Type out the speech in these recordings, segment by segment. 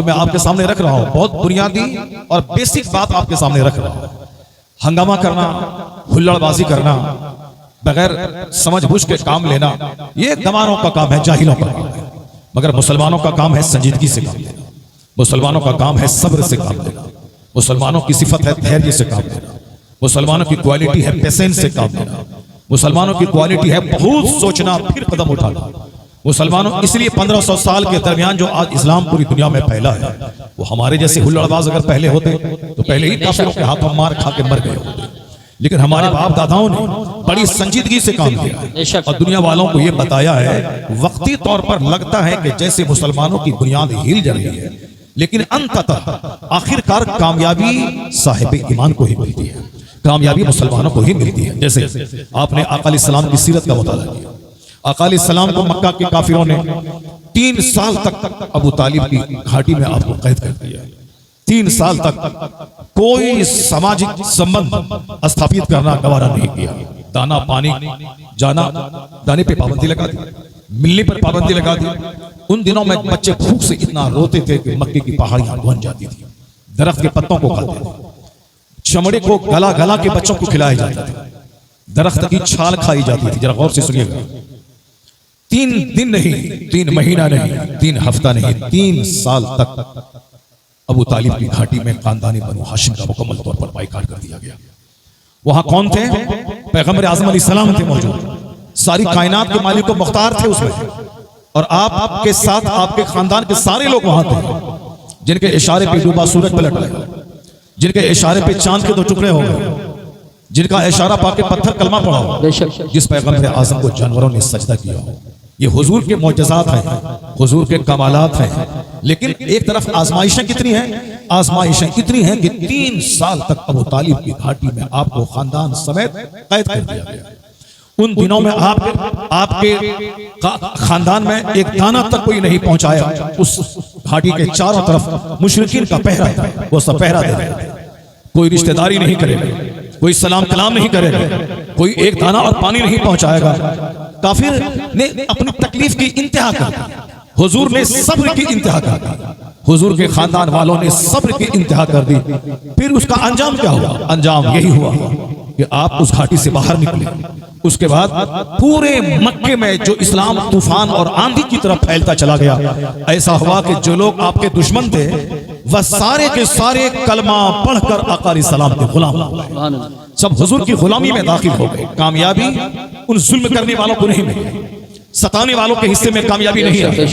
मैं आपके सामने रख रहा हूं, बहुत बुनियादी और बेसिक बात आपके सामने रख रहा हूं। हंगामा करना, हुल्लड़बाजी करना, बगैर समझ बूझ के काम लेना, ये गंवारों का काम है, जाहिलों का काम है। मगर मुसलमानों का काम है संजीदगी से काम लेना, मुसलमानों का काम है सब्र से काम लेना, मुसलमानों की सिफत है धैर्य से काम लेना, मुसलमानों की क्वालिटी है पेशेंस से काम लेना, मुसलमानों की क्वालिटी है बहुत सोचना फिर कदम उठाना। मुसलमानों इसलिए 1500 साल के दरमियान जो आज इस्लाम पूरी दुनिया में फैला है, वो हमारे जैसे हुल्लड़बाज अगर पहले होते तो पहले ही काफिरों के हाथों मार खा के मर गए होते। लेकिन हमारे बाप दादाओं ने बड़ी संजीदगी से काम किया और दुनिया वालों को यह बताया है, वक्ती तौर पर लगता है कि जैसे मुसलमानों की बुनियाद हिल जा रही है, लेकिन अंततः आखिरकार कामयाबी साहिब ईमान को ही मिलती है, कामयाबी मुसलमानों को ही मिलती है। जैसे आपने आका अलैहिस्सलाम की सीरत का मुताला किया, आका अलैहिस्सलाम को मक्का के काफिरों ने 3 साल तक अबू तालिब की घाटी में आपको कैद कर दिया। 3 साल तक कोई सामाजिक संबंध स्थापित करना गवारा नहीं किया। दाना पानी जाना, दाने पे पाबंदी लगा दी, मिलने पर पाबंदी लगा दी। उन दिनों में बच्चे भूख से इतना रोते थे कि मक्के की पहाड़ियां बन जाती थी, दरख्त के पत्तों को खाते थे, चमड़े को गला गला के बच्चों को खिलाया जाता था, दरख्त की छाल खाई जाती थी। जरा गौर से सुनिएगा, 3 दिन नहीं, 3 महीना नहीं, 3 हफ्ता नहीं, 3 साल तक अबू तालिब की घाटी में खानदानी बनु हाशिम का मुकम्मल तौर पर बाइकाट कर दिया गया। वहां कौन थे? पैगंबर आज़म अलैहिस्सलाम थे मौजूद, सारी कायनात के मालिक को मुख्तार थे उसमें, और आपके साथ आपके खानदान के सारे लोग वहां थे, जिनके इशारे पे डूबा सूरज पलट गया, जिनके इशारे पे चांद के 2 टुकड़े हो गए, जिनका इशारा पाके पत्थर कलमा पड़ा हो, जिस पैगंबर आज़म को जानवरों ने सजदा किया हो। ये हुजूर के मोजज़ात हैं, हुजूर के कमालात हैं। लेकिन एक तरफ आजमाइशें कितनी हैं, आजमाइशें इतनी हैं कि 3 साल तक अबू तालिब की घाटी में आपको खानदान समेत कैद कर दिया गया। उन दिनों में आपके खानदान में एक दाना तक कोई नहीं पहुंचाया। उस घाटी के चारों तरफ मुशरिकीन का पहरा था, वो सब पहरा दे रहे थे। कोई रिश्तेदारी नहीं करेगा, कोई सलाम कलाम नहीं करेगा, कोई एक दाना और पानी नहीं पहुंचाएगा। काफिर ने अपनी तकलीफ की इंतहा कर दी, हुजूर ने सब्र की इंतहा कर दी, हुजूर के खानदान वालों ने सब्र की इंतहा कर दी। फिर उसका अंजाम क्या हुआ? अंजाम यही हुआ कि आप उस घाटी से बाहर निकले। उसके बाद पूरे मक्के में जो इस्लाम तूफान और आंधी की तरफ फैलता चला गया। ऐसा हुआ कि जो लोग आपके दुश्मन थे वह सारे के सारे कलमा पढ़कर आका अलैहिस्सलाम के गुलाम हो गए, सब हुजूर की गुलामी में दाखिल हो गए। कामयाबी उन जुल्म करने वालों को नहीं मिली, सताने वालों के हिस्से में कामयाबी नहीं आई,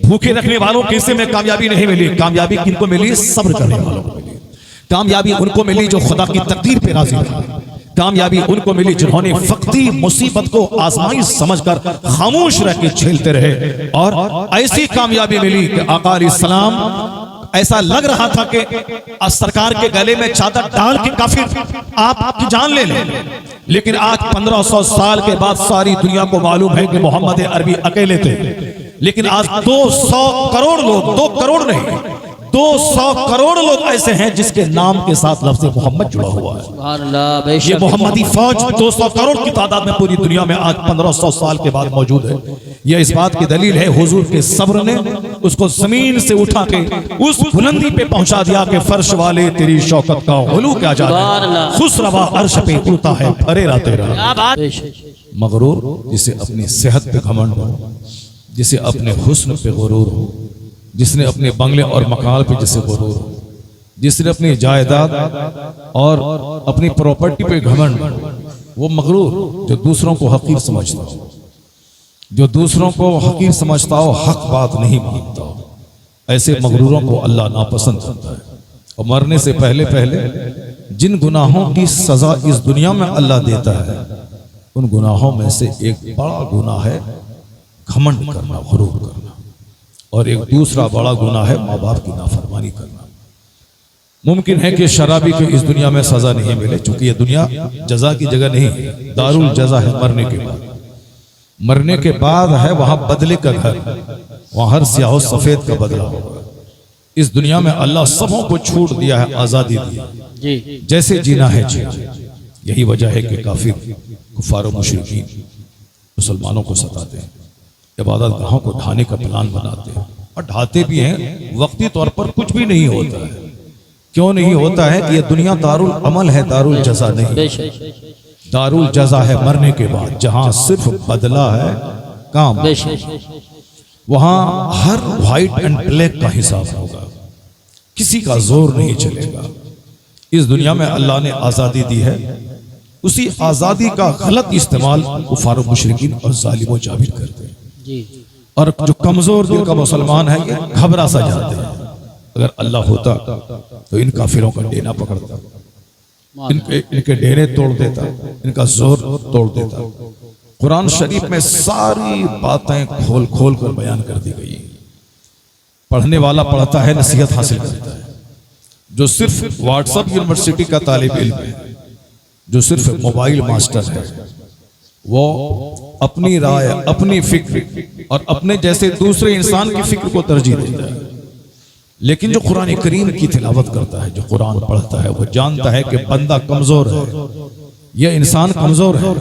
भूखे रखने वालों के हिस्से में कामयाबी नहीं मिली। कामयाबी किनको मिली? सब्र करने वालों को मिली। कामयाबी उनको मिली जो खुदा की तकदीर पे राजी थे। कामयाबी उनको मिली जिन्होंने वक्ती मुसीबत को आजमाइश समझकर खामोश रह के झेलते रहे। और ऐसी कामयाबी मिली कि आका अलैहिस्सलाम ऐसा लग रहा था कि सरकार के गले में चादर डाल के काफिर आपकी जान ले लें। लेकिन आज 1500 साल के बाद सारी दुनिया को मालूम है कि मोहम्मद अरबी अकेले थे। लेकिन आज 200 करोड़ लोग, 2 करोड़ नहीं, 200 करोड़ लोग ऐसे हैं जिसके नाम के साथ लफ्ज़ मोहम्मद जुड़ा हुआ है। ये मोहम्मदी फौज 200 करोड़ की तादाद में पूरी दुनिया में आज 1500 साल के बाद मौजूद है। यह इस बात की दलील है हुजूर के सब्र ने उसको जमीन से उठा के उस बुलंदी पे पहुंचा दिया कि फर्श वाले तेरी शौकत का उलू क्या जाने, खुसरवा अर्श पे उड़ता है फरेरा तेरा। मगरूर जिसे अपनी सेहत पे घमंड हो, जिसे अपने हुस्न पे गुरूर हो, जिसने अपने बंगले और मकान पे जिसे गुरूर हो, जिसने अपनी जायदाद और अपनी प्रॉपर्टी पे घमंड, वो मगरूर जो दूसरों को हकीर समझता हो, जो दूसरों को हकीर समझता हो, हक बात नहीं मानता हो, ऐसे मगरूरों को अल्लाह नापसंद करता है। और मरने से पहले पहले जिन गुनाहों की सजा इस दुनिया में अल्लाह देता है, उन गुनाहों में से एक बड़ा गुनाह है घमंड करना, गुरूर करना। और एक दूसरा बड़ा गुनाह है माँ बाप की नाफरमानी करना। मुमकिन है कि शराबी को इस दुनिया में सजा नहीं मिले, क्योंकि ये दुनिया जजा की जगह नहीं, दारुल जजा है। मरने के बाद, मरने के बाद है वहां बदले का घर, वहां हर स्याह सफेद का बदला होगा। इस दुनिया में अल्लाह सबों को छूट दिया है, आजादी दी, जैसे जीना है जीना। यही वजह है कि काफिर कुफार और मुशरिकीन मुसलमानों को सताते हैं, इबादत गाहों को ढाने का प्लान बनाते हैं, और ढाते भी हैं, वक्ती तौर पर कुछ भी नहीं होता है। क्यों नहीं होता है कि ये दुनिया दारुल अमल है, दारुल जजा नहीं। दारुल जजा है मरने के बाद, जहां सिर्फ बदला है काम। वहां हर व्हाइट एंड ब्लैक का हिसाब होगा, किसी का जोर नहीं चलेगा। इस दुनिया में अल्लाह ने आजादी दी है, उसी आजादी का गलत इस्तेमाल कुफार मुशरिकीन और जालिम व जाबिर करते हैं। और जो कमजोर दिल का मुसलमान है ये घबरा सा जाते हैं। अगर अल्लाह होता तो इन काफिरों का डेना पकड़ता, इनके डेरे तोड़ देता, इनका जोर तोड़ देता। कुरान शरीफ में सारी बातें खोल खोल कर बयान कर दी गई। पढ़ने वाला पढ़ता है, नसीहत हासिल करता है। जो सिर्फ व्हाट्सएप यूनिवर्सिटी का तालिब इल्म है, जो सिर्फ मोबाइल मास्टर है, वो अपनी राय, अपनी फिक्र और अपने जैसे दूसरे इंसान की फिक्र को तरजीह देता है। लेकिन जो कुरान करीम की तिलावत करता है, जो कुरान पढ़ता है, वो जानता है कि बंदा कमजोर है, यह इंसान कमजोर है।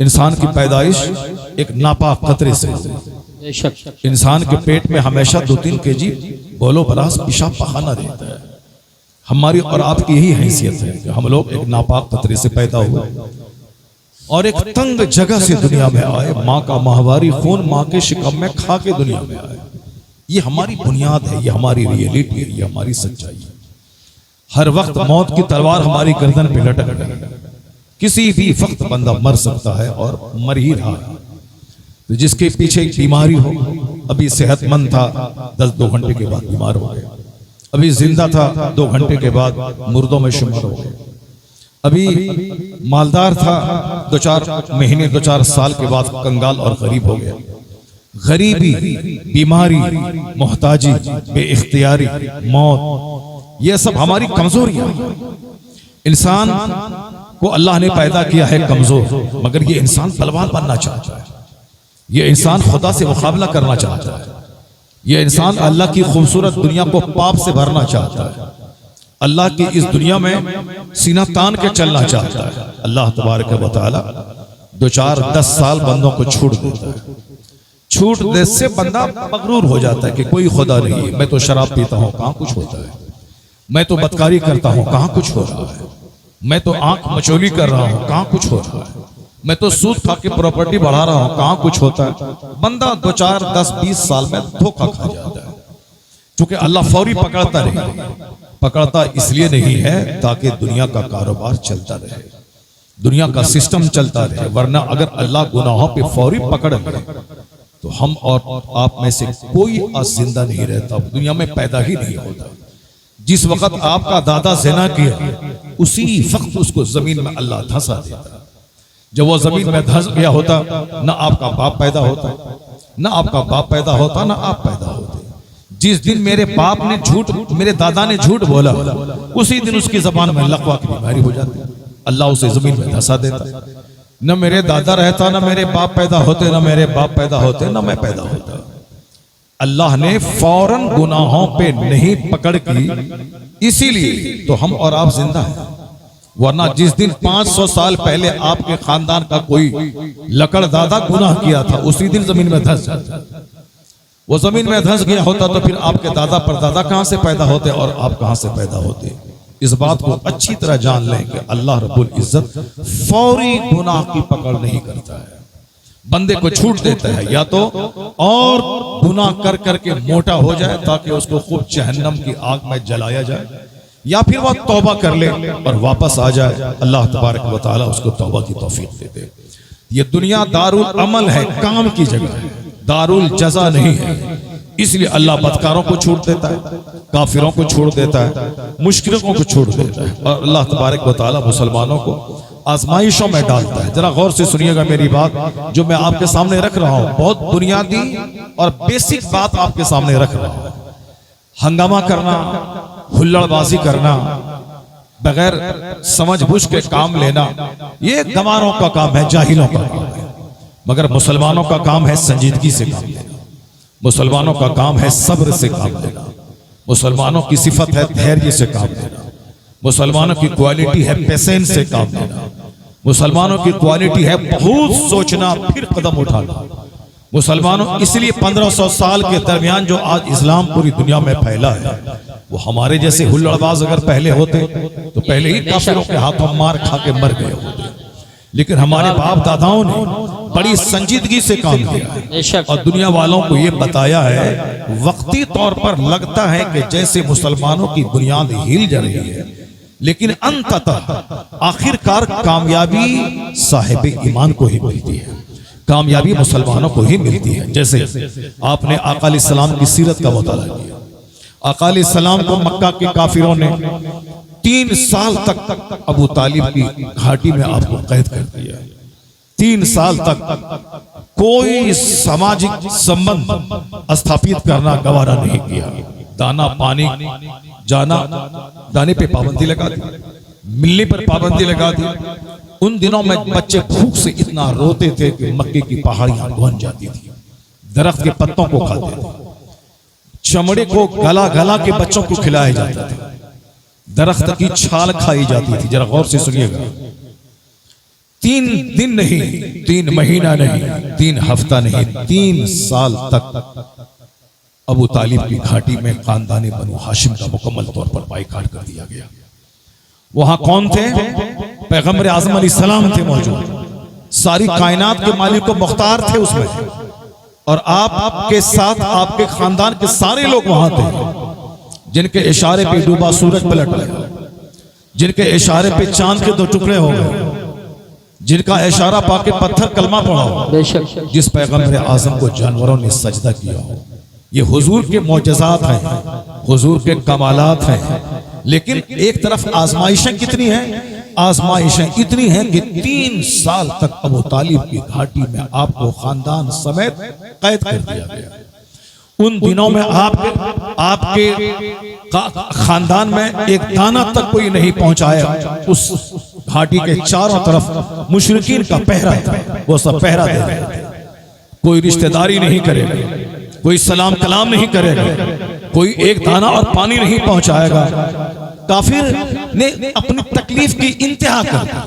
इंसान की पैदाइश एक नापाक कतरे से, इंसान के पेट में हमेशा 2-3 केजी बोलो बरास पेशाब पखाना रहता है। हमारी और आपकी यही हैसियत है कि हम लोग एक नापाक कतरे से पैदा हुए और एक तंग जगह से दुनिया में आए। माँ का माहवारी खून माँ के शिकम में खा के दुनिया में आए। ये हमारी बुनियाद है, ये हमारी रियलिटी है, ये हमारी सच्चाई है। हर वक्त मौत की तलवार हमारी गर्दन पे लटक रही है। किसी भी वक्त बंदा मर सकता है और मर ही रहा है। तो जिसके पीछे एक बीमारी हो, अभी सेहतमंद था, 10-2 घंटे के बाद बीमार हो गया। अभी जिंदा था, 2 घंटे के बाद मुर्दों में शुमार हो गया। अभी मालदार था, 2-4 महीने 2-4 साल के बाद कंगाल और गरीब हो गया। गरीबी, बीमारी, मोहताजी, बेइख्तियारी, मौत, ये सब हमारी कमजोरियां। इंसान को अल्लाह ने पैदा किया है कमजोर, मगर ये इंसान बलवान बनना चाहता है। ये इंसान खुदा से मुकाबला करना चाहता है। ये इंसान अल्लाह की खूबसूरत दुनिया को पाप से भरना चाहता है। अल्लाह की इस दुनिया में सीना तान के चलना चाहता है। अल्लाह तबारक व तआला 2-4-10 साल बंदों को छूट देता है। छूट दे से बंदा मगरूर हो जाता है कि कोई खुदा नहीं है। मैं तो शराब पीता हूँ, कहाँ कुछ होता है। मैं तो बदकारी करता हूँ, कहाँ कुछ हो रहा है। मैं तो आंख मचोली कर रहा हूँ, कहाँ कुछ हो रहा है। मैं तो सूद खा के प्रॉपर्टी बढ़ा रहा हूँ, कहाँ कुछ होता है। बंदा 2-4-10-20 साल में धोखा खा जाता है। क्योंकि अल्लाह फौरी पकड़ता नहीं, पकड़ता इसलिए नहीं है ताकि दुनिया का कारोबार चलता रहे, दुनिया का सिस्टम चलता रहे। वरना अगर अल्लाह गुनाहों पे फौरी पकड़ ले तो हम और आप में से कोई आज जिंदा नहीं रहता, दुनिया में पैदा ही नहीं होता। जिस वक्त आपका दादा ज़िना किया, उसी वक्त उसको जमीन में अल्लाह धंसा देता। जब वो जमीन में धंस गया होता, ना आपका बाप पैदा होता, ना आपका बाप पैदा होता, ना आप पैदा होते। जिस दिन मेरे बाप ने झूठ, मेरे दादा ने झूठ बोला, उसी दिन उसकी जबान में लकवा की बीमारी हो जाती। अल्लाह उसे जमीन में धंसा देता। न मेरे दादा रहता, न मेरे बाप पैदा होते, न मेरे बाप पैदा होते, न मैं पैदा होता। अल्लाह ने फौरन गुनाहों पे नहीं पकड़ की, इसीलिए तो हम और आप जिंदा हैं। वरना जिस दिन 500 साल पहले आपके खानदान का कोई लकड़ दादा गुनाह किया था, उसी दिन जमीन में धंस जाता। वो जमीन में धंस गया होता तो फिर आपके दादा परदादा कहां से पैदा होते और आप कहां से पैदा होते। इस बात को अच्छी तरह जान लें कि अल्लाह रब्बुल इज्जत फौरी गुनाह की पकड़ नहीं करता है, बंदे को छूट देता है। या तो और गुनाह कर करके मोटा हो जाए ताकि उसको खूब जहन्नम की आग में जलाया जाए, या फिर वह तौबा कर ले और वापस आ जाए। अल्लाह तबारक व तआला उसको तौबा की तौफीक दे दे। ये दुनिया दारुल अमल है, काम की जगह है, दारुल जजा नहीं है। इसलिए अल्लाह बदकारों को छूट देता है, काफिरों को छोड़ देता है, मुश्किलों को छोड़ देता है, और अल्लाह तबारक व तआला मुसलमानों को आजमाइशों में डालता है। जरा गौर से सुनिएगा मेरी बात, जो मैं आपके सामने रख रहा हूं, बहुत बुनियादी और बेसिक बात आपके सामने रख रहा हूं। हंगामा करना, हुल्लड़बाजी करना, बगैर समझ बुझ के काम लेना, ये गंवारों का काम है, जाहिलों का काम है। मगर मुसलमानों का काम है संजीदगी से काम लेना, मुसलमानों का काम है सब्र से काम लेना, मुसलमानों की सिफत है धैर्य से काम लेना, मुसलमानों की क्वालिटी है पेशेंस से काम लेना, मुसलमानों की क्वालिटी है बहुत सोचना फिर कदम उठाना, मुसलमानों इसलिए 1500 साल के दरमियान जो आज इस्लाम पूरी दुनिया में फैला है, वो हमारे जैसे हुल्लड़बाज अगर पहले होते तो पहले ही काफिरों के हाथों मार खा के मर गए होते। लेकिन हमारे बाप दादाओं ने बड़ी संजीदगी से काम किया और दुनिया वालों को ये बताया है, वक्ती तौर पर लगता है कि जैसे मुसलमानों की बुनियाद हिल जा रही है, लेकिन अंततः आखिरकार कामयाबी साहिब ईमान को ही मिलती है, कामयाबी मुसलमानों को ही मिलती है। जैसे आपने आका अलैहिस्सलाम की सीरत का मुताला किया, आका अलैहिस्सलाम को मक्का के काफिरों ने 3 साल तक अबू तालिब की घाटी में आपको कैद कर दिया। 3 साल तक कोई सामाजिक संबंध स्थापित करना गवारा नहीं किया। दाना पानी जाना, दाने पे पाबंदी लगा दी, मिलने पर पाबंदी लगा दी। उन दिनों में बच्चे भूख से इतना रोते थे कि मक्के की पहाड़ियां बन जाती थी, दरख्त के पत्तों को खाते थे, चमड़े को गला गला के बच्चों को खिलाया जाता था, दरख्त की छाल खाई जाती थी। जरा गौर से सुनिएगा, 3 दिन नहीं, 3 महीना नहीं, 3 हफ्ता नहीं, 3 साल तक अबू तालिब की घाटी में खानदान बनु हाशिम का मुकम्मल तौर पर बाइकाट कर दिया गया। वहां कौन थे? पैगंबर आज़म अलैहिस्सलाम थे मौजूद, सारी कायनात के मालिक को मुख्तार थे उसमें, और आपके साथ आपके खानदान के सारे लोग वहां थे, जिनके इशारे पे डूबा सूरज पलट गया, जिनके इशारे पे चांद के 2 टुकड़े हो गए, जिनका इशारा पाके पत्थर कलमा पड़ा हो, जिस पैगंबर आज़म को जानवरों ने सजदा किया हो। ये हुजूर के मौजज़ात हैं, हुजूर के कमालात हैं। लेकिन एक तरफ आजमाइशें कितनी हैं? आजमाइशें इतनी हैं कि 3 साल तक अबू तालिब की घाटी में आपको खानदान समेत कैद कर दिया गया। उन दिनों में आपके खानदान में एक दाना तक कोई नहीं पहुंचाया। उस घाटी के चारों तरफ मुशरिकीन का पहरा था, वो सब पहरा दे रहे थे। कोई रिश्तेदारी नहीं करेगा, कोई सलाम कलाम नहीं करेगा, कोई एक दाना और पानी नहीं पहुंचाएगा। काफिर ने अपनी तकलीफ की इंतहा कर दी,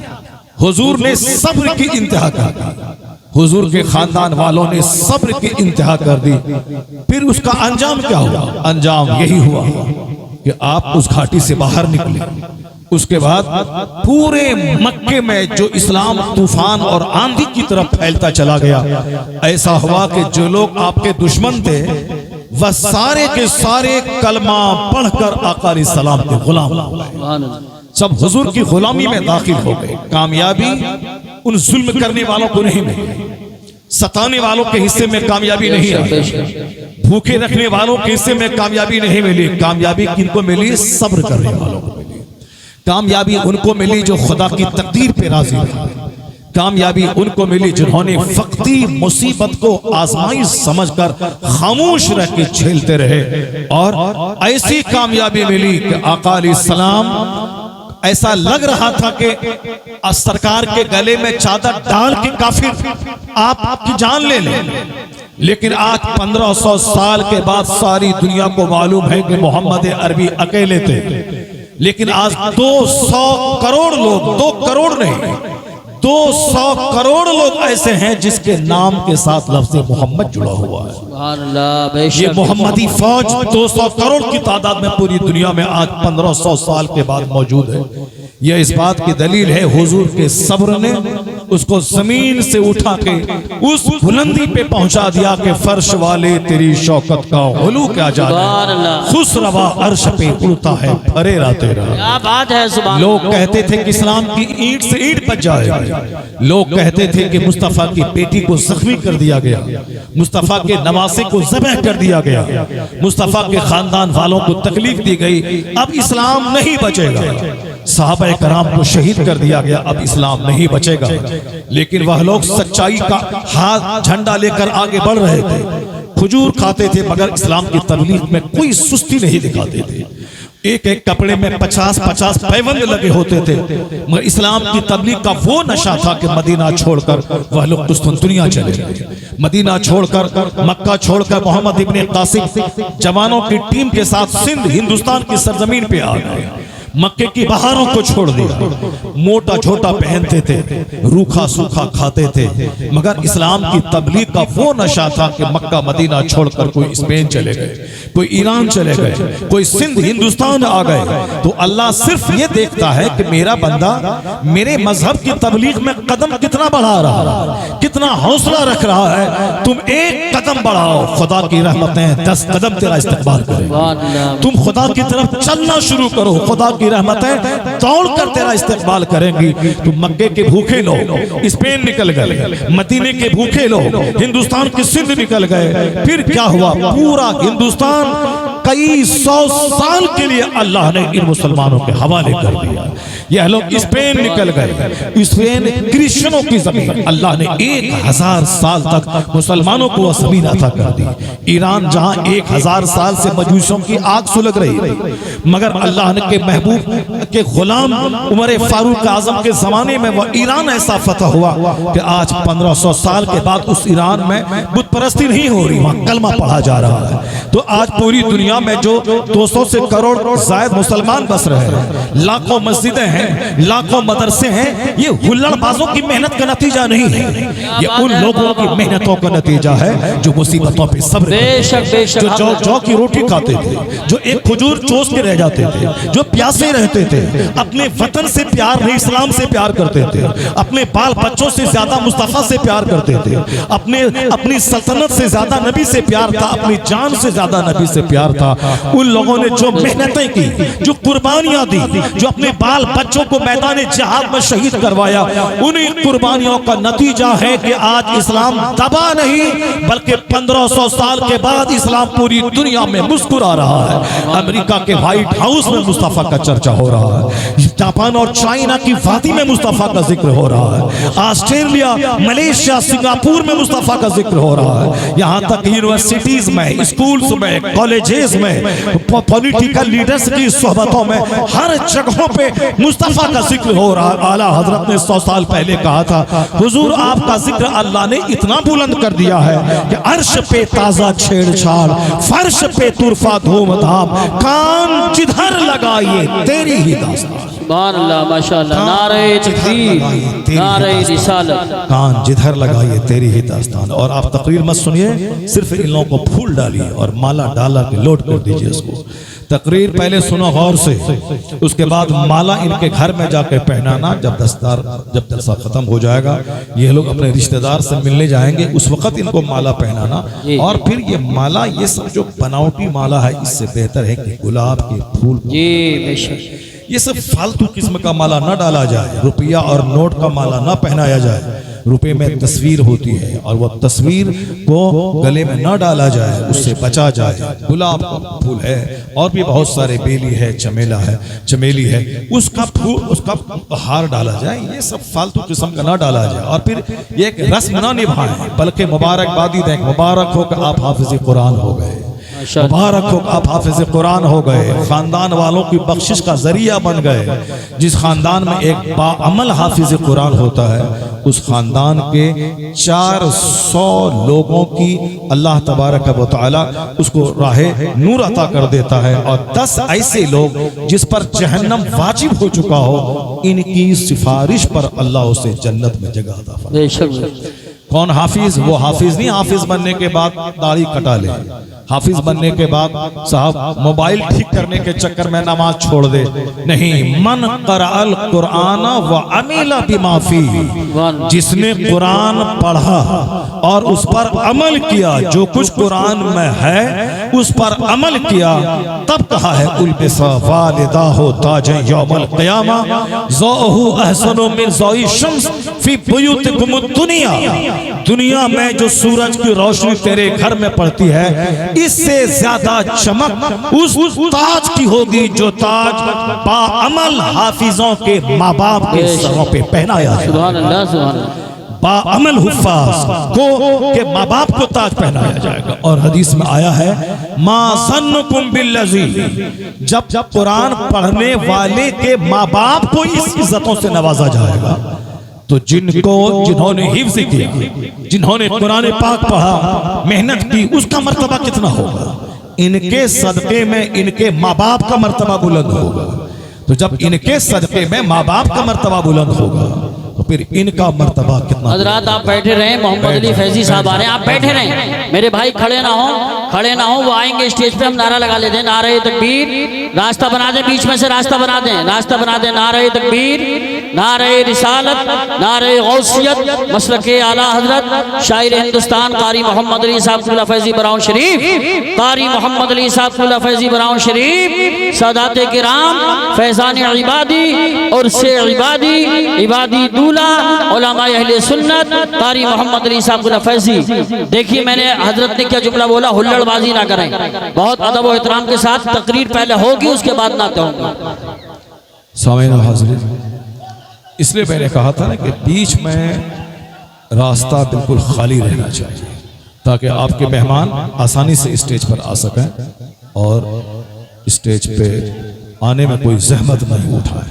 हुजूर ने सब्र की इंतहा कर दी, हुजूर के खानदान वालों ने सब्र की इंतहा कर दी। फिर उसका अंजाम क्या हुआ? अंजाम यही हुआ कि आप उस घाटी से बाहर निकले। उसके बाद पूरे मक्के में जो इस्लाम तूफान और आंधी की तरफ फैलता चला गया। ऐसा हुआ कि जो लोग आपके दुश्मन थे वह सारे के सारे कलमा पढ़कर आका अलैहिस्सलाम के गुलाम हो गए, सब हुजूर की गुलामी में दाखिल हो गए। कामयाबी उन जुल्म करने वालों को नहीं मिली, सताने वालों के हिस्से में कामयाबी नहीं आई, भूखे रखने वालों के हिस्से में कामयाबी नहीं मिली। कामयाबी किनको मिली? सब्र करने वालों को मिली। कामयाबी उनको मिली जो खुदा की तकदीर पे राजी रहे। कामयाबी उनको मिली जिन्होंने फक्ती मुसीबत को आजमाइश समझकर खामोश रह के झेलते रहे। और ऐसी कामयाबी मिली कि आका अलैहिस्सलाम ऐसा लग रहा था कि सरकार के गले में चादर डाल के काफिर आपकी जान ले ले। लेकिन आज 1500 साल के बाद सारी दुनिया को मालूम है कि मोहम्मद अरबी अकेले थे। लेकिन आज 200 करोड़ लोग, 2 करोड़ नहीं, 200 करोड़ लोग ऐसे हैं जिसके नाम के साथ लफ्ज़ मोहम्मद जुड़ा हुआ है। ये मोहम्मदी फौज 200 करोड़ की तादाद में पूरी दुनिया में आज 1500 साल के बाद मौजूद है। यह इस बात की दलील है हुजूर के सब्र ने उसको जमीन से उठा के उस बुलंदी पे पहुंचा दिया कि फर्श वाले तेरी शौकत का उलू क्या जाने, खुसरवा अर्श पे उड़ता है फरेरा तेरा। क्या बात है, सुभान। लोग कहते थे कि इस्लाम की ईंट से ईंट बच जाएगा। लोग कहते थे कि मुस्तफा की बेटी को जख्मी कर दिया गया, मुस्तफा के नवासे को ज़बह कर दिया गया, मुस्तफा के खानदान वालों को तकलीफ दी गई, अब इस्लाम नहीं बचेगा। सहाबा कराम को शहीद कर दिया गया, अब इस्लाम नहीं बचेगा। लेकिन वह लोग सच्चाई का हाथ झंडा लेकर आगे बढ़ रहे थे, खजूर खाते थे मगर इस्लाम की तबलीग में कोई सुस्ती नहीं दिखाते थे। एक एक कपड़े में 50-50 पैबंद लगे होते थे, मगर इस्लाम की तबलीग का वो नशा था कि मदीना छोड़कर वह लोग दुश्मन दुनिया चले गए। मदीना छोड़कर, मक्का छोड़कर मोहम्मद इब्ने कासिम जवानों की टीम के साथ सिंध हिंदुस्तान की सरजमीन पे आ गए। मक्के की बहारों को छोड़ दिया, मोटा छोटा पहनते थे, रूखा सूखा खाते थे, मगर इस्लाम की तबलीग का वो नशा था कि मक्का मदीना छोड़कर कोई स्पेन चले गए, कोई ईरान चले गए, कोई सिंध हिंदुस्तान आ गए। तो अल्लाह सिर्फ ये देखता है कि मेरा बंदा मेरे मजहब की तबलीग में कदम कितना बढ़ा रहा है, कितना हौसला रख रहा है। तुम एक कदम बढ़ाओ, खुदा की रहमतें 10 कदम तेरा इस्तकबाल करें। तुम खुदा की तरफ चलना शुरू करो, खुदा की रहमतें दौड़कर तेरा इस्तकबाल करेंगी। तुम मक्के के भूखे लोग स्पेन निकल गए, मदीने के भूखे लोग हिंदुस्तान की सिंध निकल गए। फिर क्या हुआ, पूरा हिंदुस्तान कई 100 साल के लिए अल्लाह ने इन मुसलमानों के हवाले कर दिया। यह लोग स्पेन निकल गए, स्पेन क्रिश्चियनों की जमीन, अल्लाह ने 1000 साल तक मुसलमानों को जमीन अता कर दी। ईरान जहां 1000 साल से मजूसों की आग सुलग रही थी, मगर अल्लाह ने के महबूब के गुलाम उमर फारूक आजम के जमाने में वह ईरान ऐसा फतह हुआ कि आज 1500 साल के बाद उस ईरान में बुत परस्ती नहीं हो रही, वहां कलमा पढ़ा जा रहा है। तो आज पूरी दुनिया में जो 200 से करोड़ जायद मुसलमान बस रहे हैं, लाखों मस्जिदें हैं, लाखों मदरसे हैं, ये हुल्लड़बाजों की मेहनत का नतीजा नहीं है, ये उन लोगों की मेहनतों का नतीजा है जो मुसीबतों पे सब्र, जो जौ की रोटी खाते थे, जो एक खजूर चूस के रह जाते थे, जो प्यासे रहते थे, अपने वतन से प्यार नहीं इस्लाम से प्यार करते थे, अपने बाल बच्चों से ज्यादा मुस्तफा से प्यार करते थे, अपनी सल्तनत से ज्यादा नबी से प्यार था, अपनी जान से ज्यादा नबी से प्यार था। उन लोगों ने जो मेहनतें की, जो कुर्बानियां दी, जो अपने बाल बच्चों को मैदान जिहाद में शहीद करवाया, उन्हीं कुर्बानियों का नतीजा है कि आज इस्लाम दबा नहीं बल्कि 1500 साल के बाद इस्लाम पूरी दुनिया में मुस्कुरा रहा है। अमेरिका के व्हाइट हाउस में मुस्तफा का चर्चा हो रहा है, जापान और चाइना की वादी में मुस्तफा का जिक्र हो रहा है, ऑस्ट्रेलिया, मलेशिया, सिंगापुर में मुस्तफा का जिक्र हो रहा है। यहाँ तक यूनिवर्सिटीज में, स्कूल्स में, कॉलेजेस में, पॉलिटिकल लीडर्स की सोहबतों में, हर जगहों पे मुस्तफा का जिक्र हो रहा है। आला हजरत ने 100 साल पहले कहा था, हुजूर आपका जिक्र अल्लाह ने इतना बुलंद कर दिया है कि अर्श पे ताजा छेड़छाड़, फर्श पे तुरफा धूमधाम, कान जिधर लगाइए तेरी ही दास्तान। सुभान अल्लाह, माशाअल्लाह, नारे तकबीर, नारे रिसालत, कान जिधर लगाइए तेरी ही दास्तान। और आप तकरीर मत सुनिए, सिर्फ इन लोगों को फूल डालिए और माला डाला के लोड कर दीजिए इसको। तकरीर पहले सुनो गौर से, उसके बाद माला इनके घर में जाके पहनाना। जब जलसा खत्म हो जाएगा, ये लोग अपने रिश्तेदार से मिलने जाएंगे, उस वक्त इनको माला पहनाना। और फिर ये माला, ये सब जो बनावटी माला है, इससे बेहतर है कि गुलाब के फूल, ये सब फालतू किस्म का माला ना डाला जाए, रुपया और नोट का माला ना पहनाया जाए। रुपए में तस्वीर होती है और वह तस्वीर को गले में न डाला जाए, उससे बचा जाए। गुलाब का फूल है और भी बहुत सारे, बेली है, चमेली है, उसका फूल, उसका हार डाला जाए। ये सब फालतू किस्म का ना डाला जाए। और फिर ये एक रस्म ना निभाएं, बल्कि मुबारकबादी दें। मुबारक हो कि आप हाफिज कुरान हो गए, मुबारक हो आप हाफिज कुरान हो गए, खानदान वालों की बख्शिश का जरिया बन गए। जिस खानदान में एक बाअमल हाफिज कुरान होता है, उस खानदान के 400 लोगों की अल्लाह तबारक व तआला उसको राहे नूर अता कर देता है। और 10 ऐसे लोग जिस पर जहन्नम वाजिब हो चुका हो, इनकी सिफारिश पर अल्लाह उसे जन्नत में जगह अता फरमाता। कौन हाफिज? वो हाफिज नहीं हाफिज बनने के बाद दाढ़ी कटा ले, हाफिज बनने के बाद साहब मोबाइल ठीक करने के चक्कर में नमाज छोड़ दे, नहीं। मन क़राअल कुरान व अमिला बिमा फीह, जिसने कुरान पढ़ा और उस पर अमल किया, जो कुछ कुरान में है उस पर अमल किया, तब कहा है उल्बिसा वालिदाहु ताजन यौमल क़ियामा ज़ौहु अहसनु मिन ज़ौइ शम्स फी बुयूतिकुम दुनिया। दुनिया में जो सूरज की रोशनी तेरे घर में पड़ती है, इससे ज्यादा चमक उस ताज की होगी जो ताज बाअमल हाफिजों के माँ बाप के सरों पे पहनाया है। सुभान अल्लाह, सुभान अल्लाह। बाअमल हुफ्फाज को के माँ बाप को ताज पहनाया जाएगा। और हदीस में आया है, मा ज़न्नुकुम बिल्लज़ी, जब कुरान पढ़ने वाले के माँ बाप को इस इज्जतों से नवाजा जाएगा, तो जिन्होंने हिफ्ज़ किया, जिन्होंने कुरान पाक पढ़ा, मेहनत की, उसका मर्तबा कितना होगा? इनके सदक़े में इनके माँ बाप का मर्तबा बुलंद होगा। तो जब इनके सदक़े में माँ बाप का मर्तबा बुलंद होगा तो फिर इनका मर्तबा कितना। हजरात आप बैठे रहें, मोहम्मद अली फैजी साहब आ रहे हैं, आप बैठे रहें, मेरे भाई खड़े ना हो, वो आएंगे स्टेज पे, हम नारा लगा लेते हैं, नारे तकबीर, रास्ता बना दें, बीच में से रास्ता बना दें, नारे तकबीर, नारे रिसालत, नारे गौसियत, मसलके आला हजरत शायर हिंदुस्तान कारी मोहम्मद अली साहब कुल्ला फैजी बराऊं शरीफ, कारी मोहम्मद अली साहब कुल्ला फैजी बराऊं शरीफ, सादाते किराम, फैजान इबादी और से इबादी दूल्हा, उलमा अहले सुन्नत, कारी मोहम्मद अली साहब कुल्ला फैजी। देखिए मैंने हजरत ने क्या जुमला बोला, हुल्लड़बाजी ना करें, बहुत अदब और एहतराम के साथ तकरीर पहले होगी, उसके बाद ना कहूँगा। सामईन हाज़िरीन, इसलिए मैंने कहा था ना कि बीच में रास्ता बिल्कुल खाली रहना चाहिए ताकि आपके मेहमान आसानी से स्टेज पर आ सकें और स्टेज पे आने में कोई जहमत नहीं उठाए,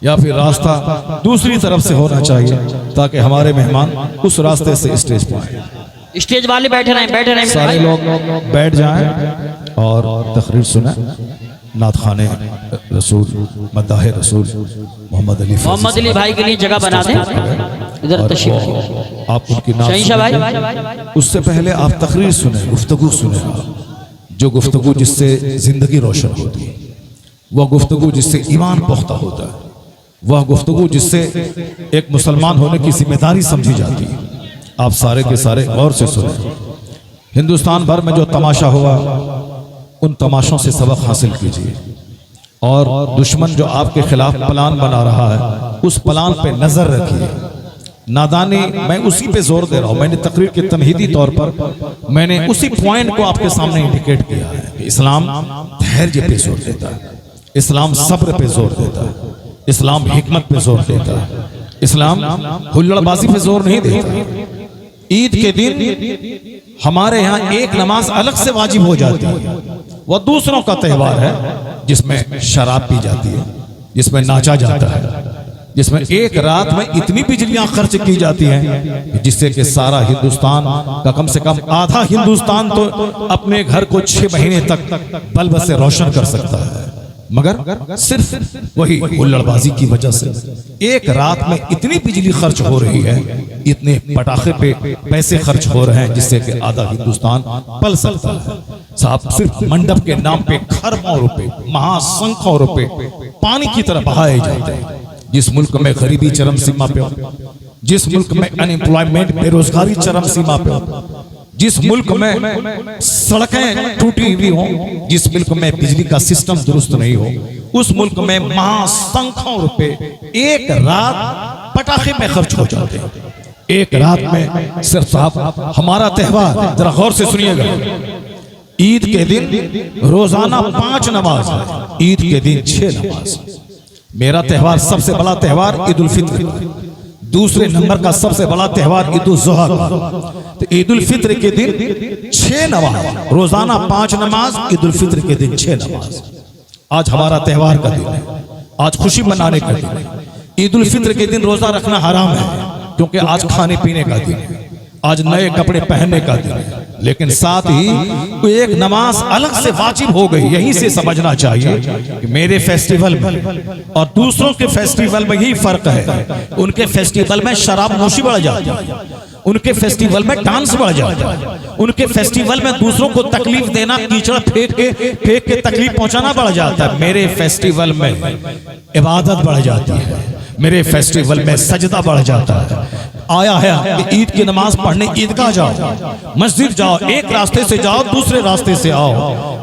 या फिर रास्ता दूसरी तरफ से होना चाहिए ताकि हमारे मेहमान उस रास्ते से स्टेज पर आए। स्टेज वाले बैठे रहें, सारे लोग बैठ जाएं और तकरीर सुने। नात खाने रसूल, मद्दाहे रसूल मोहम्मद अली भाई के लिए जगह बना दें, इधर तशरीफ आप उनकी शहींशाह भाई। उससे पहले आप तकरीर सुने, गुफ्तगू सुने, जो गुफ्तगू जिससे जिंदगी रोशन होती है, वह गुफ्तगू जिससे ईमान पुख्ता होता है, वह गुफ्तगू जिससे एक मुसलमान होने की जिम्मेदारी समझी जाती है। आप सारे के सारे गौर से सुने। हिंदुस्तान भर में जो तमाशा हुआ उन तमाशों से सबक हासिल कीजिए और दुश्मन जो आपके खिलाफ प्लान बना रहा है उस प्लान पे नजर रखिए। नादानी, मैं उसी पे जोर दे रहा हूँ। मैंने तकरीर के तमहीदी तौर पर मैंने उसी पॉइंट को आपके सामने इंडिकेट किया है कि इस्लाम धैर्य पे जोर देता है, इस्लाम सब्र पे जोर देता है, इस्लाम हिकमत पे जोर देता है, इस्लाम हुल्लड़बाजी पे जोर नहीं देता। ईद के दिन हमारे यहाँ एक नमाज अलग से वाजिब हो जाती है, वह दूसरों का त्यौहार है जिसमें शराब पी जाती है, जिसमें नाचा जाता है, जिसमें एक रात में इतनी बिजलियां खर्च की जाती हैं जिससे कि सारा हिंदुस्तान का कम से कम आधा हिंदुस्तान तो अपने घर को 6 महीने तक बल्ब से रोशन कर सकता है, मगर सिर्फ वही हुल्लड़बाजी की वजह से एक रात में इतनी बिजली खर्च हो रही है, इतने पटाखे पे पैसे खर्च हो रहे हैं जिससे कि आधा हिंदुस्तान पल सकता है। साहब, सिर्फ मंडप के नाम पे खरबों रुपए, महासंख्यों रुपए पानी की तरह बहाए जाते हैं। जिस मुल्क में गरीबी चरम सीमा पे हो, जिस मुल्क में अनएम्प्लॉयमेंट बेरोजगारी चरम सीमा पे हो, जिस मुल्क में सड़कें टूटी हुई हो, जिस मुल्क में बिजली का सिस्टम दुरुस्त नहीं हो, उस मुल्क में महासंख्यों रुपए एक रात पटाखे में खर्च हो जाते हैं। एक रात में सिर्फ साहब हमारा त्यौहार, जरा गौर से सुनिएगा, ईद के दिन रोजाना 5 नमाज है, ईद के दिन 6 नमाज। मेरा त्यौहार सबसे बड़ा त्यौहार ईद उल फित्र, दूसरे नंबर का सबसे बड़ा त्यौहार ईद उल जुहा। तो ईद उल फित्र के दिन 6 नमाज, रोजाना 5 नमाज, ईद उल फित्र के दिन 6 नमाज। आज हमारा त्यौहार का दिन है, आज खुशी मनाने का दिन है। ईद उल फित्र के दिन रोजा रखना हराम है क्योंकि आज खाने पीने का दिन है, आज नए कपड़े पहनने का दिन है, लेकिन साथ ही एक नमाज अलग से वाजिब हो गई। यहीं से समझना चाहिए कि मेरे फेस्टिवल में और दूसरों के फेस्टिवल में यही फर्क है। उनके फेस्टिवल में शराब नोशी बढ़ जाती है, उनके फेस्टिवल में डांस बढ़ जाता है, उनके फेस्टिवल में दूसरों को तकलीफ देना, कीचड़ फेंक के तकलीफ पहुंचाना बढ़ जाता है। मेरे फेस्टिवल में इबादत बढ़ जाती है, मेरे फेस्टिवल में सजदा बढ़ जाता है। आया है कि ईद की नमाज पढ़ने ईदगाह जाओ, मस्जिद जाओ, एक रास्ते से जाओ दूसरे रास्ते से आओ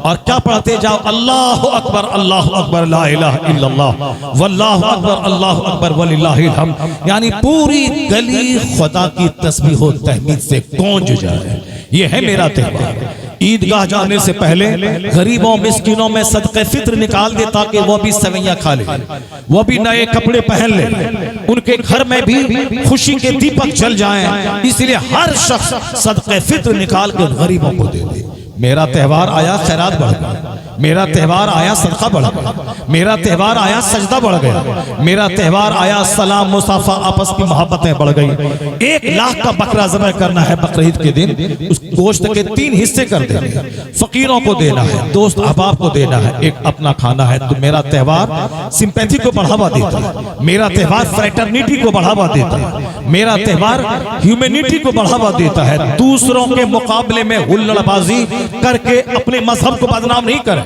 और क्या पढ़ते जाओ, अल्लाहु अकबर ला इलाहा इल्लल्लाह वल्लाहु अकबर अल्लाहु अकबर वलिल्लाहिल हम्द। यानी पूरी गली खुदा की तस्बीह और तहमीद से गूंज जाए। ये है मेरा त्यौहार। ईदगाह जाने से पहले गरीबों मिस्किनों में सदक़े फित्र निकाल दे ताकि वो भी सवैयां खा ले, वो भी नए कपड़े पहन ले, उनके घर में भी खुशी के दीपक जल जाएं। इसलिए हर शख्स सदक़े फित्र निकाल कर गरीबों को दे दे। मेरा त्यौहार आया, खैरात बढ़ गई। मेरा त्यौहार आया सदका बढ़ गया, मेरा त्यौहार आया सजदा बढ़ गया, मेरा त्यौहार आया सलाम मुसाफा आपस की मोहब्बतें बढ़ गई। 1 लाख का बकरा ज़बह करना है बकरीद के दिन, उस गोश्त के 3 हिस्से कर देने हैं, फकीरों को देना है, दोस्त अहबाब को देना है, एक अपना खाना है। तो मेरा त्यौहार सिंपैथी को बढ़ावा देता है, मेरा त्यौहार फ्रेटर्निटी को बढ़ावा देता है, मेरा त्यौहार ह्यूमैनिटी को बढ़ावा देता है। दूसरों के मुकाबले में हुल्लड़बाजी करके अपने मजहब को बदनाम नहीं कर,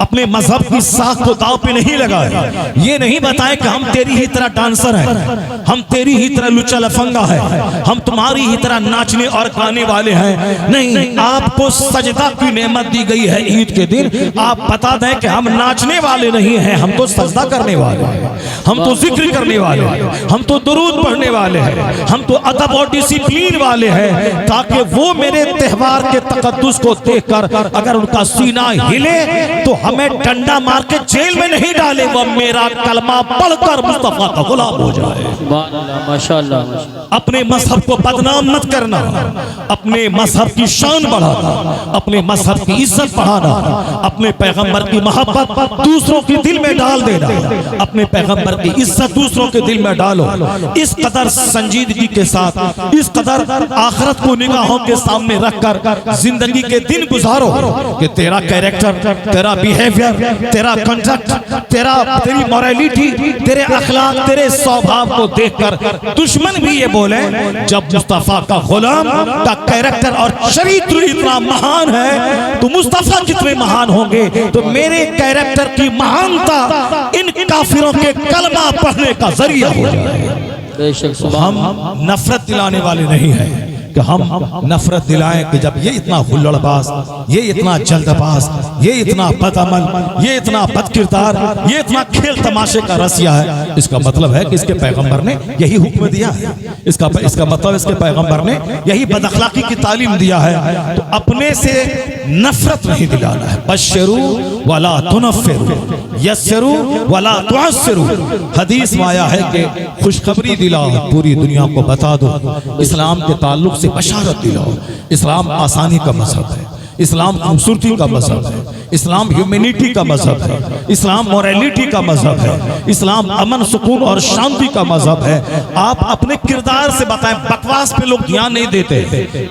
अपने मजहब की साख को दांव पे नहीं लगाए। ये नहीं बताए कि हम तेरी ही तरह डांसर हैं, हम तेरी ही तरह लुच्चा लफंगा है, हम तुम्हारी ही तरह नाचने और गाने वाले हैं। नहीं, आपको सजदा की नेमत दी गई है ईद के दिन, आप बता दें कि हम नाचने वाले नहीं हैं, हम तो सजदा करने वाले हैं, हम तो जिक्र करने वाले हैं, हम तो दुरूद पढ़ने वाले हैं, हम तो अदब और डिसिप्लिन वाले हैं, ताकि वो मेरे त्यौहार के तकद्दुस को देखकर अगर उनका सीना हिले तो हमें डंडा मार के जेल में नहीं डाले, वो मेरा कलमा पढ़कर मुस्तफा का गुलाम हो जाए। माशाअल्लाह। अपने मजहब को बदनाम मत करना, अपने मजहब की शान बढ़ाना, अपने मजहब की इज्जत बढ़ाना, अपने पैगंबर की मोहब्बत दूसरों के दिल में डाल देना, अपने पैगंबर की इज्जत दूसरों के दिल में डालो। इस कदर संजीदगी के साथ, इस कदर आखिरत को निगाहों के सामने रखकर जिंदगी के दिन गुजारो कि तेरा कैरेक्टर, तेरा बिहेवियर, तेरा कंडक्ट, तेरी मोरालिटी, तेरे अखलाक, तेरे स्वभाव को देखकर दुश्मन भी ये बोले जब मुस्तफा का गुलाम का कैरेक्टर और चरित्र इतना महान है तो मुस्तफा कितने महान होंगे। तो मेरे कैरेक्टर की महानता इन काफिरों के कलमा पढ़ने का जरिया हो जाए। हम नफरत दिलाने वाले नहीं हैं कि हम नफरत दिलाएं कि जब ये इतना हुल्लड़बाज, ये इतना जल्दबाज, ये इतना बदअमल, ये इतना बदकिरदार, ये इतना खेल तमाशे का रसिया है, इसका मतलब है कि इसके पैगंबर ने यही हुक्म दिया है, इसका मतलब इसके पैगंबर ने यही बदअखलाकी की तालीम दिया है। तो अपने से नफरत नहीं दिलाना है। बश्शिरू वला तुनफ्फिरू, यस्सिरू वला तुअस्सिरू। हदीस में आया है कि खुशखबरी दिलाओ, पूरी दुनिया को बता दो, इस्लाम के ताल्लुक से बशारत दिलाओ। इस्लाम आसानी का मजहब है, इस्लाम खूबसूरती का मजहब है, इस्लाम ह्यूमैनिटी का मजहब है, इस्लाम मोरालिटी का मजहब है, इस्लाम अमन सुकून और शांति का मजहब है। आप अपने किरदार से बताएं, बकवास पे लोग ध्यान नहीं देते,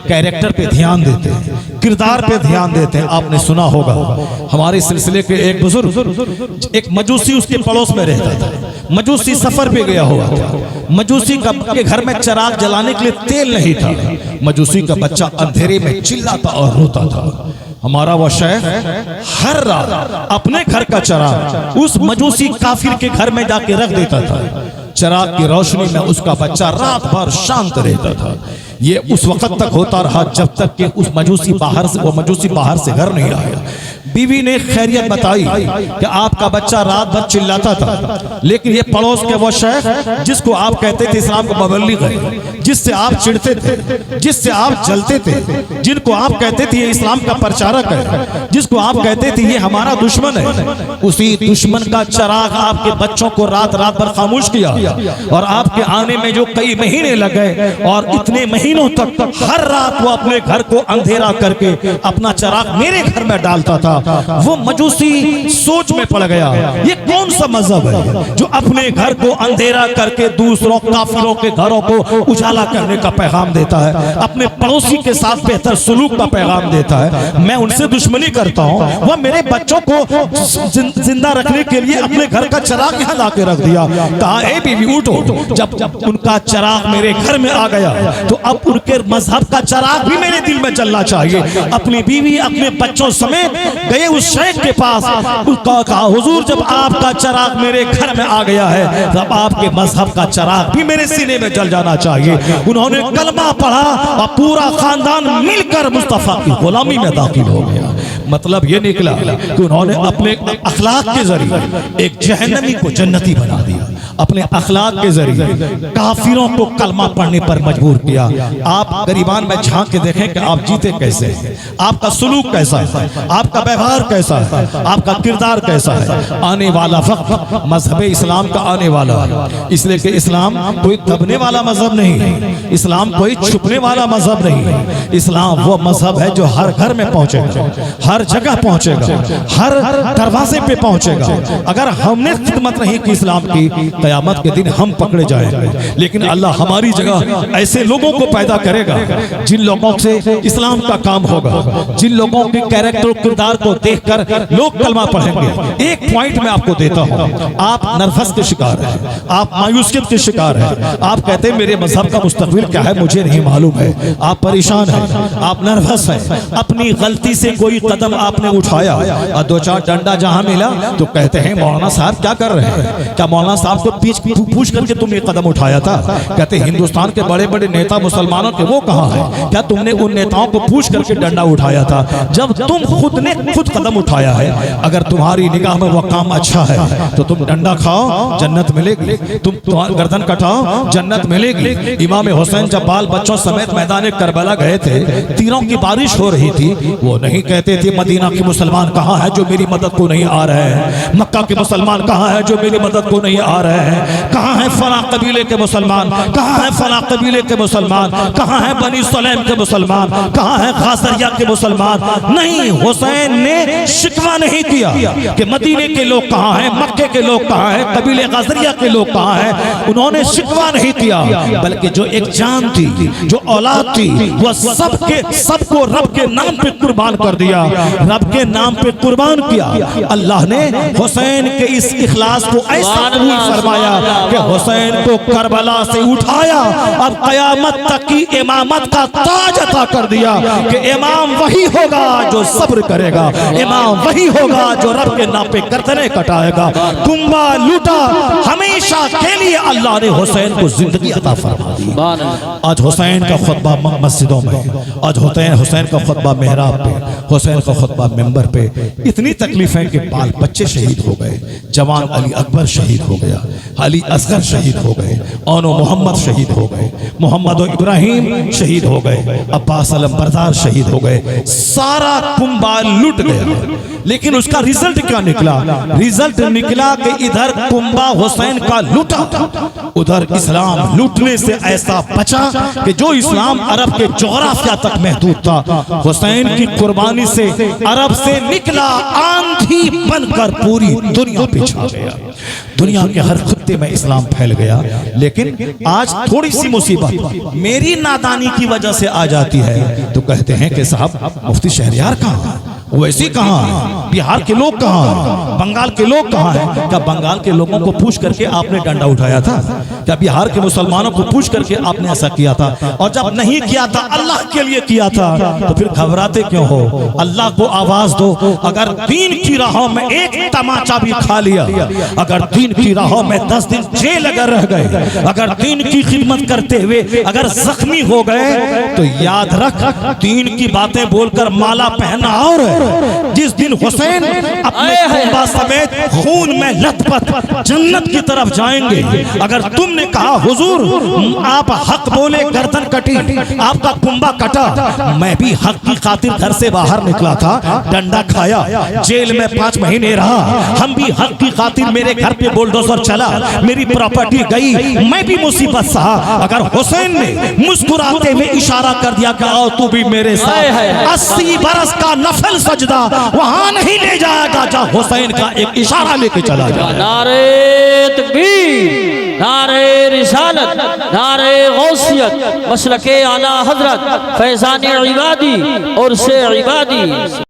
कैरेक्टर पे ध्यान देते हैं, किरदार पे ध्यान देते हैं। आपने सुना होगा हमारे सिलसिले के एक बुजुर्ग, एक मजूसी उसके पड़ोस में रहता था, मजूसी सफर पे गया हुआ था, मजूसी के घर में चिराग जलाने के लिए तेल नहीं था, मजूसी का बच्चा अंधेरे में चिल्लाता और रोता था। हमारा वो शेख हर रात अपने घर का चिराग उस मजूसी काफिर के घर में जाके रख देता था। चिराग की रोशनी में उसका बच्चा रात भर शांत रहता था। ये उस वक्त तक होता रहा जब तक कि वो मजूसी बाहर से घर नहीं आया। बीवी ने खैरियत बताई कि आपका बच्चा रात भर चिल्लाता था, लेकिन ये पड़ोस के वो शेख जिसको आप कहते थे इस्लाम का मुबल्लिग है, जिससे आप चिढ़ते थे, जिससे आप जलते थे, जिनको आप कहते थे ये इस्लाम का प्रचारक है, जिसको आप कहते थे ये हमारा दुश्मन है, उसी दुश्मन का चिराग आपके बच्चों को रात रात भर खामोश किया और आपके आने में जो कई महीने लग गए और इतने महीनों तक हर रात वो अपने घर को अंधेरा करके अपना चिराग मेरे घर में डालता था। वो मजूसी सोच में पड़ गया, ये कौन सा मजहब है जो अपने घर को अंधेरा करके दूसरों काफिरों के घरों को उजाला करने का पैगाम देता है, अपने पड़ोसी के साथ बेहतर सुलूक का पैगाम देता है। मैं उनसे दुश्मनी करता हूँ, वह मेरे बच्चों को जिंदा रखने के लिए अपने घर का चिराग यहाँ ला के रख दिया। कहा ए बीवी उठो, जब उनका चिराग मेरे घर में आ गया तो अब उनके मजहब का चिराग भी मेरे दिल में जलना चाहिए। अपनी बीवी अपने बच्चों समेत गए उस शेख के पास, कहा हुजूर जब आपका चिराग मेरे घर में आ गया है तब आपके मजहब का चिराग भी मेरे सीने में जल जाना चाहिए। उन्होंने कलमा पढ़ा और पूरा खानदान मिलकर मुस्तफा की गुलामी में दाखिल हो गया। मतलब ये निकला कि उन्होंने अपने अखलाक के जरिए एक जहन्नमी को जन्नती बना दिया, अपने अखलाक के जरिए काफिरों को कलमा पढ़ने पर मजबूर किया। आप गरीबान में झांक के देखें कि आप जीते कैसे हैं, आपका सुलूक कैसा है, आपका व्यवहार कैसा है, आपका किरदार कैसा है। आने वाला वक्त मजहब इस्लाम का आने वाला है, इसलिए कि इस्लाम कोई दबने वाला मजहब नहीं है, इस्लाम कोई छुपने वाला मजहब नहीं है। इस्लाम वो मजहब है जो हर घर में पहुंचेगा, हर जगह पहुंचेगा, हर दरवाजे पे पहुंचेगा। अगर हमने खिदमत नहीं की इस्लाम की, कयामत के दिन हम पकड़े जाएंगे। लेकिन अल्लाह हमारी जगह ऐसे लोगों को पैदा करेगा जिन लोगों से इस्लाम का काम होगा, जिन लोगों के कैरेक्टर किरदार को देखकर लोग कलमा पढ़ेंगे। एक पॉइंट मैं आपको देता हूं, आप नर्वस के शिकार हैं, आप मायूसियत के शिकार हैं, आप कहते हैं मेरे मजहब का मुस्तकबिल क्या है मुझे नहीं मालूम है, आप परेशान हैं, आप नर्वस हैं, अपनी गलती से कोई कदम आपने उठाया और दो चार डंडा जहां मिला तो कहते हैं मौलाना साहब क्या कर रहे हैं, क्या मौलाना साहब को पूछ करके तुमने कदम उठाया था? कहते हिंदुस्तान के बड़े बड़े नेता मुसलमानों के वो कहां है, क्या तुमने उन नेताओं को पूछ करके डंडा उठाया था? जब तुम खुद ने खुद कदम उठाया है, अगर तुम्हारी निगाह में वो काम अच्छा है तो तुम डंडा खाओ जन्नत मिलेगी, तुम गर्दन कटाओ जन्नत मिलेगी। इमाम हुसैन जब बाल बच्चों समेत मैदान करबला गए थे, तीरों की बारिश हो रही थी, वो नहीं कहते थे मदीना के मुसलमान कहाँ है जो मेरी मदद को नहीं आ रहे हैं, मक्का के मुसलमान कहाँ है जो मेरी मदद को नहीं आ रहे हैं, कहाँ है फला कबीले के मुसलमान, कहाँ है फला कबीले के मुसलमान, कहाँ है बनी सलेम के मुसलमान, कहाँ है खासरिया के मुसलमान? नहीं, हुसैन ने शिकवा नहीं किया कि मदीने के लोग कहाँ हैं, मक्के के लोग कहाँ हैं, कबीले गाजरिया के लोग कहाँ हैं। उन्होंने शिकवा नहीं किया, बल्कि जो एक जान थी, जो औलाद थी, वह सबको रब के नाम पे कुर्बान कर दिया, रब के नाम पे कुर्बान किया। अल्लाह ने हुसैन के इस इखलास को ऐसा कबूल फरमाया कि हुसैन को करबला से उठाया और कयामत तक की इमामत का ताज अता कर दिया कि इमाम वही होगा जो सब्र करेगा, इमाम वही होगा जो रब के नाम पे गर्दनें कटाएगा। कुंबा लूटा हमेशा के लिए अल्लाह ने हुसैन को जिंदगी अता फरमा दी। आज हुसैन का खुतबा मस्जिदों में, आज हुसैन का खुतबा मेहराब पे, हुसैन का खुतबा मेंबर पे। इतनी तकलीफें कि बाल बच्चे शहीद हो गए, जवान अली अकबर शहीद हो गया, अली असगर शहीद हो गए, औनो मोहम्मद शहीद हो गए, मोहम्मद और इब्राहिम शहीद हो गए, अब्बास अलम बरदार शहीद हो गए, सारा कुंबा लूट गया। लेकिन उसका रिजल्ट क्या निकला? रिजल्ट निकला कि इधर कुंबा हुसैन का लूटा, उधर इस्लाम लूटने से ऐसा बचा कि जो इस्लाम अरब के जोग्राफिया तक महदूद था, हुसैन की कुर्बानी से अरब से निकला आंधी बनकर पूरी दुनिया पे छा गया। दुनिया के हर खित्ते में इस्लाम फैल गया। लेकिन आज थोड़ी सी मुसीबत मेरी नादानी की वजह से आ जाती है तो कहते हैं कि साहब मुफ्ती शहरयार कहाँ, वैसी कहाँ है, बिहार के लोग कहाँ हैं, बंगाल के लोग कहाँ हैं? क्या बंगाल के लोगों को पूछ करके आपने डंडा उठाया था? क्या बिहार के मुसलमानों को पूछ करके आपने ऐसा किया था? और जब नहीं किया था, अल्लाह के लिए किया था, तो फिर घबराते क्यों हो? अल्लाह को आवाज दो। अगर दीन की राहों में एक तमाचा भी खा लिया, अगर दीन की राहों में 10 दिन जेल अगर रह गए, अगर दीन की खिदमत करते हुए अगर जख्मी हो गए, तो याद रख दीन की बातें बोलकर माला पहनना और जिस दिन हुसैन अपने कुंबा समेत खून में लथपथ जन्नत की तरफ जाएंगे, अगर तुमने कहा हुजूर आप हक बोले गर्दन कटी, आपका कुंबा कटा, मैं भी हक की खातिर घर से बाहर निकला था, डंडा खाया, जेल में 5 महीने रहा, हम भी हक की खातिर, मेरे घर पे बुलडोजर चला, मेरी प्रॉपर्टी गई, मैं भी मुसीबत सहा। अगर हुसैन ने मुस्कुराते हुए इशारा कर दिया कि आओ तू भी मेरे साथ, 80 बरस का नफल सजदा वहां नहीं ले जाएगा जहां हुसैन का एक इशारा लेके चला जाए। नारे तकबीर, नारे रिसालत, नारे गौसियत, मसलके आला हजरत फैजान इबादी और से इबादी।